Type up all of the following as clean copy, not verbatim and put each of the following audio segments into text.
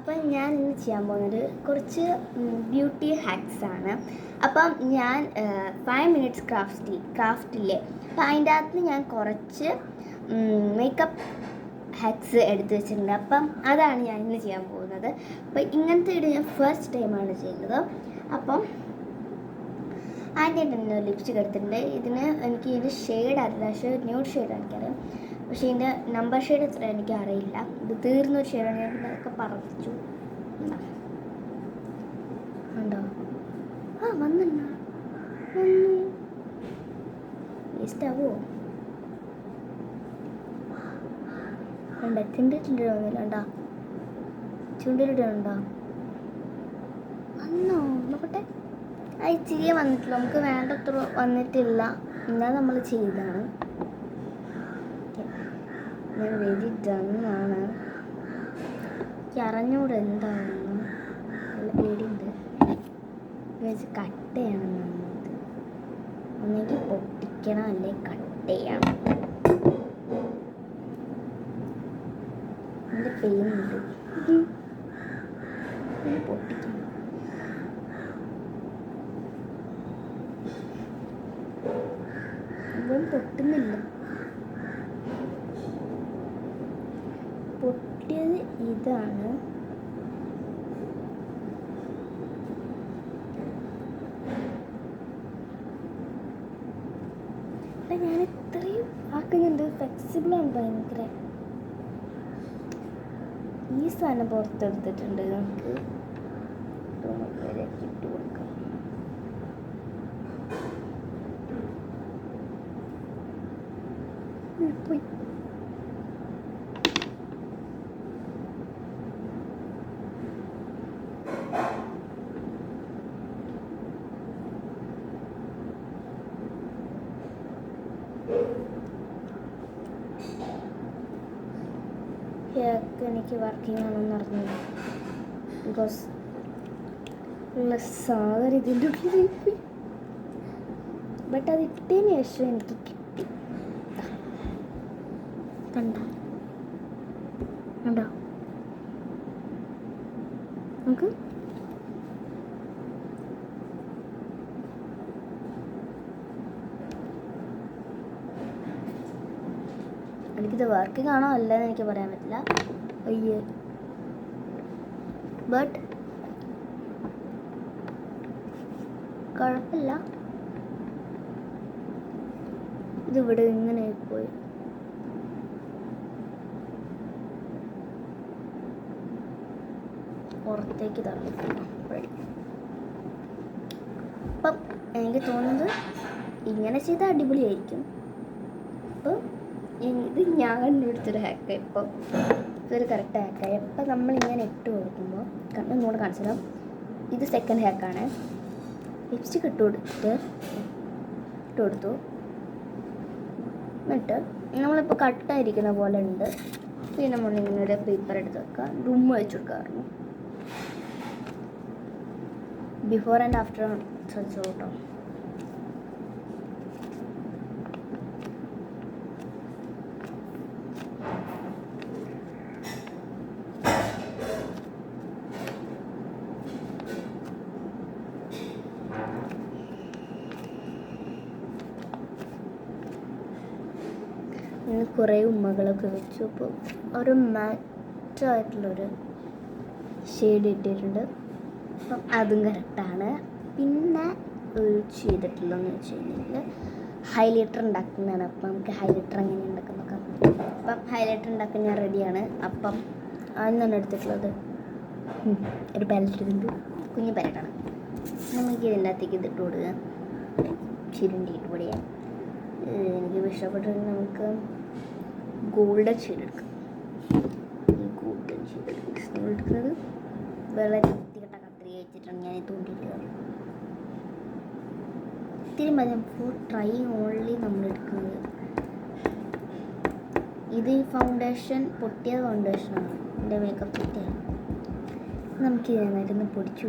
അപ്പം ഞാൻ ഇന്ന് ചെയ്യാൻ പോകുന്നത് കുറച്ച് ബ്യൂട്ടി ഹാക്സ് ആണ്. അപ്പം ഞാൻ 5 മിനിറ്റ്സ് ക്രാഫ്റ്റില്ലേ, അപ്പം അതിൻ്റെ അകത്ത് ഞാൻ കുറച്ച് മേക്കപ്പ് ഹാക്സ് എടുത്ത് വെച്ചിട്ടുണ്ട്. അപ്പം അതാണ് ഞാൻ ഇന്ന് ചെയ്യാൻ പോകുന്നത്. അപ്പം ഇങ്ങനത്തെ ഇത് ഞാൻ ഫസ്റ്റ് ടൈമാണ് ചെയ്യുന്നത്. അപ്പം ആദ്യം തന്നെ ലിപ്സ്റ്റിക് എടുത്തിട്ടുണ്ട്. എനിക്ക് ഇത് ഷെയ്ഡ് അറിയില്ല, പക്ഷേ ന്യൂഡ് ഷെയ്ഡ് എനിക്കറിയാം, പക്ഷേ ഇതിൻ്റെ നമ്പർ ഷെയ്ഡ് എത്ര എനിക്ക് അറിയില്ല. ഇത് തീർന്നൊരു ഷെയ്ഡാണ്. ഞാൻ പിന്നെ അതൊക്കെ പറിച്ചു. ഉണ്ടോ? വന്നു വേസ്റ്റ് ആവുമോ? ഉണ്ടോ? ചുണ്ടിട്ടുണ്ടോ? ചുണ്ടിലിട്ടുണ്ടോ? വന്നോ? നോക്കട്ടെ. അത് ഇച്ചിരിയേ വന്നിട്ടില്ല, നമുക്ക് വേണ്ടത്ര വന്നിട്ടില്ല. എന്നാൽ നമ്മൾ ചെയ്താണ്. ഞാൻ വെരി ഡണ്ണാണ്. എനിക്ക് അറിഞ്ഞൂടെ എന്താണെന്ന്, നല്ല പേടിയുണ്ട്. വെച്ച് കട്ട് ചെയ്യണം. നമുക്ക് ഒന്നെങ്കിൽ പൊട്ടിക്കണം, അല്ലെ കട്ട് ചെയ്യണം. എൻ്റെ പെയിനുണ്ട്, പൊട്ടിക്കണം. ഇതും പൊട്ടുന്നില്ല. പൊട്ടിയത് ഇതാണ്. ഞാൻ ഇത്രയും ആക്കുന്നുണ്ട്. ഫ്ലെക്സിബിളാണ് ഭയങ്കര. ഈ സാധനം പുറത്തെടുത്തിട്ടുണ്ട്. നമുക്ക് ഇട്ട് കൊടുക്കാം. പോയി എനിക്ക് വർക്കിംഗ് ആണെന്ന് അറിഞ്ഞില്ല. ബിക്കോസ് ഉള്ള സാധനം ഇതിൻ്റെ ഉള്ളിൽ, ബട്ട് അത് ഇട്ടതിന് ശേഷം എനിക്ക് കിട്ടി. കണ്ടോ? നമുക്ക് എനിക്കിത് വർക്കിംഗ് ആണോ അല്ലെന്ന് എനിക്ക് പറയാൻ പറ്റില്ല. അയ്യേ, ബട്ട് കുഴപ്പമില്ല. ഇതിവിടെ ഇങ്ങനെ പോയി. പുറത്തേക്ക് തള്ളിക്കണം. അപ്പം എനിക്ക് തോന്നുന്നത് ഇങ്ങനെ ചെയ്താൽ അടിപൊളിയായിരിക്കും. അപ്പം ഇത് ഞാൻ കണ്ടുപിടിച്ചൊരു ഹാക്ക്. ഇപ്പം ഇതൊരു കറക്റ്റ് ഹാക്കായി. അപ്പം നമ്മളിങ്ങനെ ഇട്ട് കൊടുക്കുമ്പോൾ ഒന്നുകൂടെ കാണിച്ചു തരാം. ഇത് സെക്കൻഡ് ഹാക്കാണ്. ലിപ്സ്റ്റിക് ഇട്ട് കൊടുത്തു. എന്നിട്ട് നമ്മളിപ്പോൾ കട്ടായിരിക്കുന്ന പോലെ ഉണ്ട്. പിന്നെ നമ്മളിങ്ങനെ പേപ്പർ എടുത്ത് വെക്കുക, റൂം വെച്ച് കൊടുക്കാറുണ്ട്. ബിഫോർ ആൻഡ് ആഫ്റ്റർ ശ്രദ്ധിച്ചോ കേട്ടോ. കുറേ ഉമ്മകളൊക്കെ വെച്ചു. അപ്പോൾ ഒരു മാറ്റായിട്ടുള്ളൊരു ഷെയ്ഡ് ഇട്ടിട്ടുണ്ട്. അപ്പം അതും കറക്റ്റാണ്. പിന്നെ ചെയ്തിട്ടില്ലെന്ന് വെച്ച് കഴിഞ്ഞാൽ ഹൈലൈറ്റർ ഉണ്ടാക്കുന്നതാണ്. അപ്പം നമുക്ക് ഹൈലൈറ്റർ എങ്ങനെ ഉണ്ടാക്കാൻ നോക്കാം. അപ്പം ഹൈലൈറ്റർ ഉണ്ടാക്കാൻ ഞാൻ റെഡിയാണ്. അപ്പം അതാണ് എടുത്തിട്ടുള്ളത്. ഒരു പാലറ്റ് ഇടുന്നുണ്ട്, കുഞ്ഞു പാലറ്റാണ്. നമുക്ക് ഇതിൻ്റെ അകത്തേക്ക് ഇതിട്ട് കൊടുക്കുക. ചിരുണ്ടിയിട്ട് പൊടിയാം. എനിക്ക് ഇഷ്ടപ്പെട്ടിട്ട് നമുക്ക് ഗോൾഡൻ ഷെയ്ഡ് എടുക്കാം. ഈ ഗോൾഡൻ ഷെയ്ഡ് എടുക്കുന്നത് വളരെ വൃത്തികെട്ട കത്രിക വെച്ചിട്ടാണ് ഞാൻ തോണ്ടിയിട്ട്. ഇത്തിരി മതി. ഫോർ ട്രൈ ഓൺലി നമ്മൾ എടുക്കുന്നത്. ഇത് ഈ ഫൗണ്ടേഷൻ പൊട്ടിയ ഫൗണ്ടേഷനാണ്. എൻ്റെ മേക്കപ്പ് പൊട്ടിയാണ്. നമുക്ക് നന്നായിട്ടൊന്ന് പൊടിച്ചു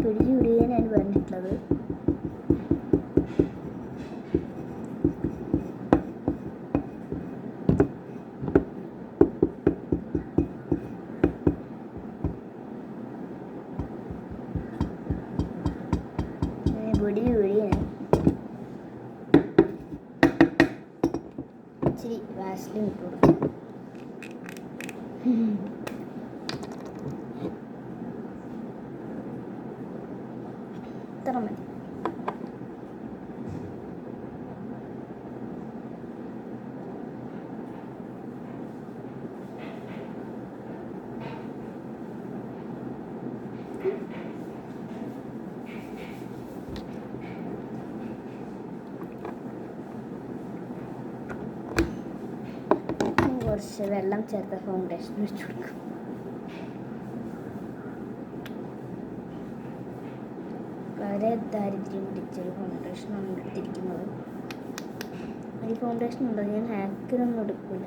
വിടുകയാണ് പറഞ്ഞിട്ടുള്ളത്. ഫൗണ്ടേഷൻ ഇട്ട് കൊടുക്കാം. ഇത്ര മതി. കുറച്ച് വെള്ളം ചേർത്ത ഫൗണ്ടേഷൻ വെച്ച് കൊടുക്കും. വളരെ ദാരിദ്ര്യം പിടിച്ചൊരു ഫൗണ്ടേഷനാണ് എടുത്തിരിക്കുന്നത്. ഈ ഫൗണ്ടേഷൻ ഉണ്ടോ, ഞാൻ ഹാക്കിനൊന്നും എടുക്കില്ല.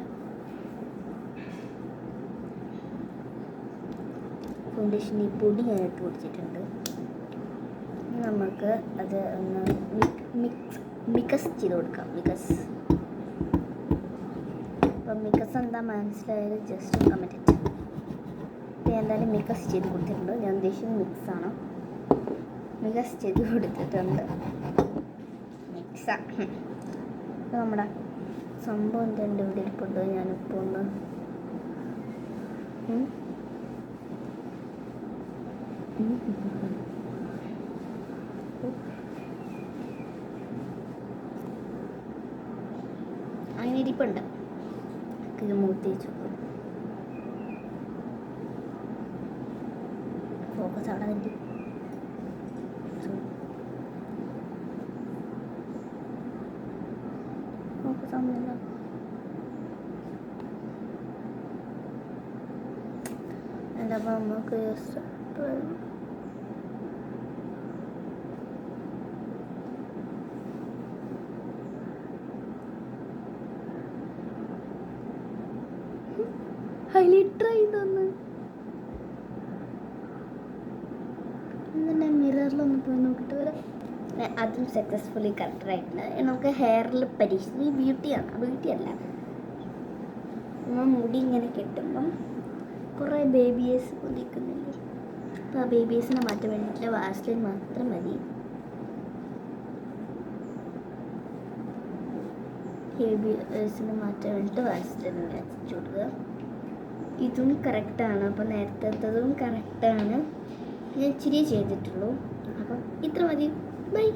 ഫൗണ്ടേഷൻ ഈ പൊടി ഞാൻ ഇട്ട് കൊടുത്തിട്ടുണ്ട്. നമുക്ക് അത് ഒന്ന് മിക്സ് ചെയ്ത് കൊടുക്കാം. അപ്പം മിക്സ് എന്താ മനസ്സിലായത് ജസ്റ്റ് കമൻറ്റ് ഇട്ട്. ഞാൻ എന്തായാലും മിക്സ് ചെയ്ത് കൊടുത്തിട്ടുണ്ട്. ഞാൻ ഉദ്ദേശിക്കുന്നത് മിക്സാണ്. മിക്സ് ചെയ്ത് കൊടുത്തിട്ടുണ്ട്. മിക്സാണ് നമ്മുടെ സംഭവം. എൻ്റെ ഇവിടെ ഇരിപ്പുണ്ട്. ഞാനിപ്പോൾ ഒന്ന് അങ്ങനെ ഇരിപ്പുണ്ട്. ഇത് മൂത്തി വെച്ചു. ഫോക്കസ് അവിടെ കിട്ടി. ഫോക്കസ് ആവുന്നില്ല. എന്താ നമുക്ക് ഹൈലൈറ്റർ ആയി തന്ന്. എന്നിട്ട് മിററിലൊന്ന് പോയി നോക്കിയിട്ട് വരാം. അതും സക്സസ്ഫുള്ളി കറക്റ്റായിട്ടുണ്ട്. നമുക്ക് ഹെയറിൽ പരീക്ഷിച്ച് ബ്യൂട്ടിയല്ല. നമ്മൾ മുടി ഇങ്ങനെ കെട്ടുമ്പം കുറേ ബേബിയേഴ്സ് പൊതിക്കുന്നില്ലേ. അപ്പോൾ ആ ബേബീസിനെ മാറ്റാൻ വേണ്ടിയിട്ട് വാസ്ലിൻ മാത്രം മതി. ബേബീസിനെ മാറ്റാൻ വേണ്ടിയിട്ട് വാസ്ലിൻ വെച്ച് കൊടുക്കുക. ഇതും കറക്റ്റാണ്. അപ്പോൾ നേരത്തേതും കറക്റ്റാണ്. ഞാൻ ഇച്ചിരി ചെയ്തിട്ടുള്ളൂ. അപ്പം ഇത്ര മതി. ബൈ.